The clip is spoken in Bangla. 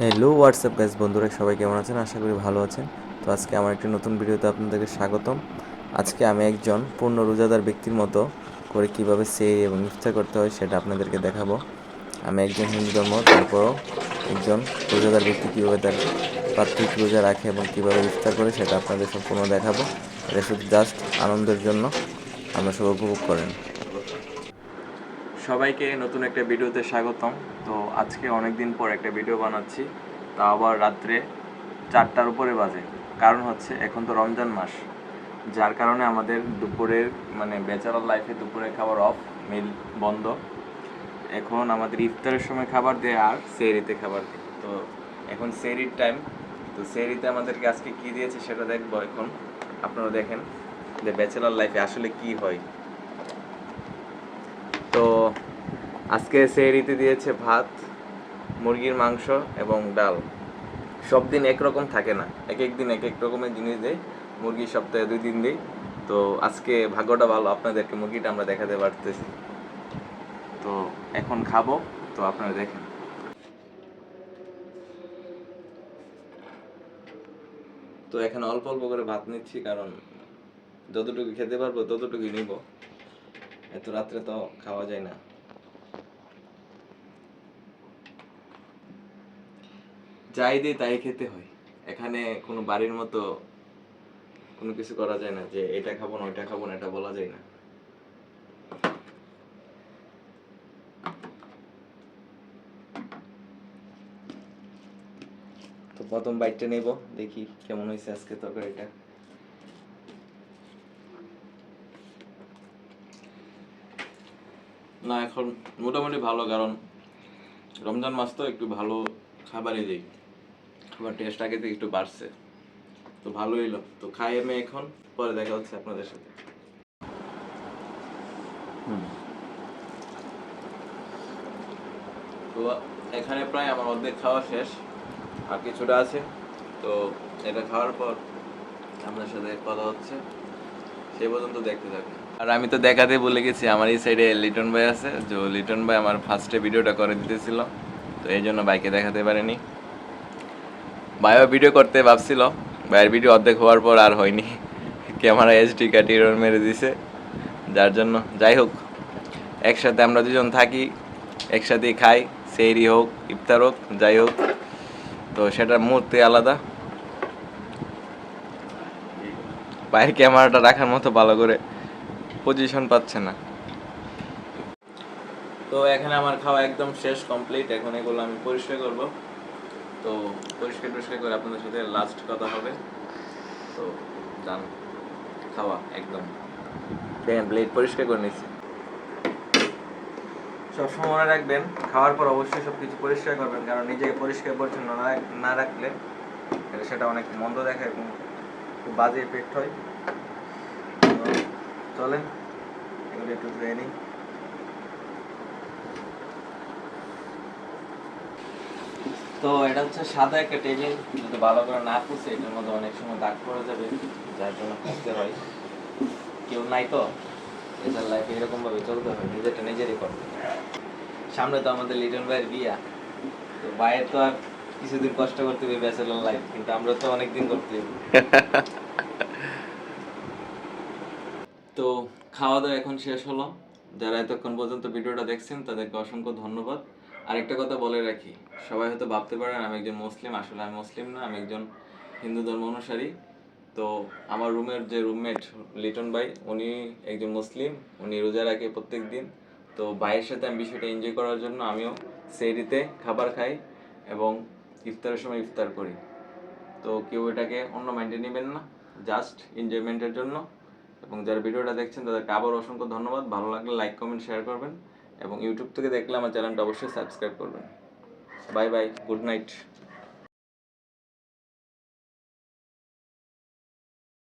হ্যালো হোয়াটসঅ্যাপ গাইস, বন্ধুরা সবাই কেমন আছেন? আশা করি ভালো আছেন। তো আজকে আমার একটি নতুন ভিডিওতে আপনাদেরকে স্বাগতম। আজকে আমি একজন পূর্ণ রোজাদার ব্যক্তির মতো করে কিভাবে সেহরি এবং ইফতার করতে হয় সেটা আপনাদেরকে দেখাবো। আমি একজন হিন্দু ধর্ম, তারপরও একজন রোজাদার ব্যক্তি কীভাবে তার প্রাত্যহিক রোজা রাখে এবং কীভাবে ইফতার করে সেটা আপনাদের সম্পূর্ণ দেখাবো। এটা শুধু জাস্ট আনন্দের জন্য, আমরা সবাই উপভোগ করেন। সবাইকে নতুন একটা ভিডিওতে স্বাগতম। তো আজকে অনেক দিন পর একটা ভিডিও বানাচ্ছি, তা আবার রাত্রে 4টার উপরে বাজে। কারণ হচ্ছে এখন তো রমজান মাস, যার কারণে আমাদের দুপুরের ব্যাচেলর লাইফে দুপুরের খাবার অফ, মিল বন্ধ। এখন আমাদের ইফতারের সময় খাবার দেয় আর সেহরিতে খাবার দেয়। তো এখন সেহরির টাইম। তো সেহরিতে আমাদেরকে আজকে কী দিয়েছে সেটা দেখবো। এখন আপনারা দেখেন যে ব্যাচেলর লাইফে আসলে কি হয়। তো আজকে সেহরিতে দিয়েছে ভাত, মুরগির মাংস এবং ডাল। সব দিন একরকম থাকে না, এক এক দিন এক এক রকমের জিনিস দেয়। মুরগি সপ্তাহে 2 দিন দেয়। তো আজকে ভাগ্যটা ভালো, আপনাদেরকে মুরগিটা আমরা দেখাতে পারতেছি। তো এখন খাবো, তো আপনারা দেখেন। তো এখানে অল্প অল্প করে ভাত নিচ্ছি, কারণ যতটুকু খেতে পারবো ততটুকুই নিব, এত রাত্রে তো খাওয়া যায় না। যাই দিই তাই খেতে হয়। এখানে কোনো বাড়ির মতো কোনো কিছু করা যায় না যে এটা খাবো না ওইটা খাবো না, এটা বলা যায় না। তো প্রথম বাইটটা নেব, দেখি কেমন হয়েছে আজকে তরকারিটা। না, এখন মোটামুটি ভালো, কারণ রমজান মাস তো একটু ভালো খাবারই দিই। খাবার টেস্ট আগে থেকে একটু বাড়ছে, তো ভালো হইলো। তো খাই আমি এখন, পরে দেখা হচ্ছে আপনাদের সাথে। তো এখানে প্রায় আমার অর্ধেক খাওয়া শেষ, আর কিছুটা আছে। তো এটা খাওয়ার পর আপনার সাথে কথা হচ্ছে, সেই পর্যন্ত দেখতে থাকুন। আর আমি তো দেখাতে ভুলে গেছি, আমার এই সাইডে লিটন ভাই আছে। যে লিটন ভাই আমার ফার্স্টে ভিডিওটা করে দিতেছিল, তো এই জন্য ভাইকে দেখাতে পারেনি। ভাইও ভিডিও করতে ভাবছিল, ভাইয়ের ভিডিও অর্ধেক হওয়ার পর আর হয়নি, ক্যামেরা এইচডি কাটি এরর মেরে দিছে। যার জন্য যাই হোক, একসাথে আমরা দুজন থাকি, একসাথেই খাই, সেহরি হোক ইফতার হোক যাই হোক, তো সেটার মুহূর্তে আলাদা। ভাইয়ের ক্যামেরাটা রাখার মতো ভালো করে পজিশন পাচ্ছে না। তো এখানে আমার খাওয়া একদম শেষ, কমপ্লিট। এখন এগুলো আমি পরিষ্কার করব। তো পরিষ্কার করে আপনাদের সাথে লাস্ট কথা হবে। তো যান, খাওয়া একদম দেখেন, প্লেট পরিষ্কার করে নিচ্ছি। সবসময় মনে রাখবেন, খাওয়ার পর অবশ্যই সব কিছু পরিষ্কার করবেন, কারণ নিজেকে পরিষ্কার পরিচ্ছন্ন না রাখলে সেটা অনেক মন্দ দেখায় এবং খুব বাজে এফেক্ট হয়। চলেন এগুলো একটু ধুয়ে নিই। তো এটা হচ্ছে সাদা একটা টেবিল, যদি ভালো করে না পুষে এটার মধ্যে অনেক সময় দাগ পড়ে যাবে, যার জন্য পুষতে হয়। কেউ নাই তো, এটার লাইফে এরকম ভাবে চলতে হয়, নিজেরটা নিজেরই করতে। সামনে তো আমাদের লিটন ভাইয়ের বিয়া, তো ভাইয়ের তো আর কিছুদিন কষ্ট করতে হবে ব্যাচেলর লাইফ, কিন্তু আমরা তো অনেকদিন করতে হবে। তো খাওয়া দাওয়া এখন শেষ হলো। যারা এতক্ষণ পর্যন্ত ভিডিওটা দেখছেন তাদেরকে অসংখ্য ধন্যবাদ। আরেকটা কথা বলে রাখি, সবাই হয়তো ভাবতে পারেন আমি একজন মুসলিম, আসলে আমি মুসলিম না, আমি একজন হিন্দু ধর্ম অনুসারী। তো আমার রুমের যে রুমমেট লিটন ভাই, উনি একজন মুসলিম, উনি রোজা রাখে প্রত্যেক দিন। তো ভাইয়ের সাথে আমি বিষয়টা এনজয় করার জন্য আমিও সেহরিতে খাবার খাই এবং ইফতারের সময় ইফতার করি। তো কেউ এটাকে অন্য মাইন্ডে নেবেন না, জাস্ট এনজয়মেন্টের জন্য। এবং যারা ভিডিওটা দেখছেন তাদেরকে আবার অসংখ্য ধন্যবাদ। ভালো লাগলে লাইক কমেন্ট শেয়ার করবেন এবং ইউটিউব থেকে দেখলে আমার চ্যানেলটা অবশ্যই সাবস্ক্রাইব করবেন। Bye bye, good night.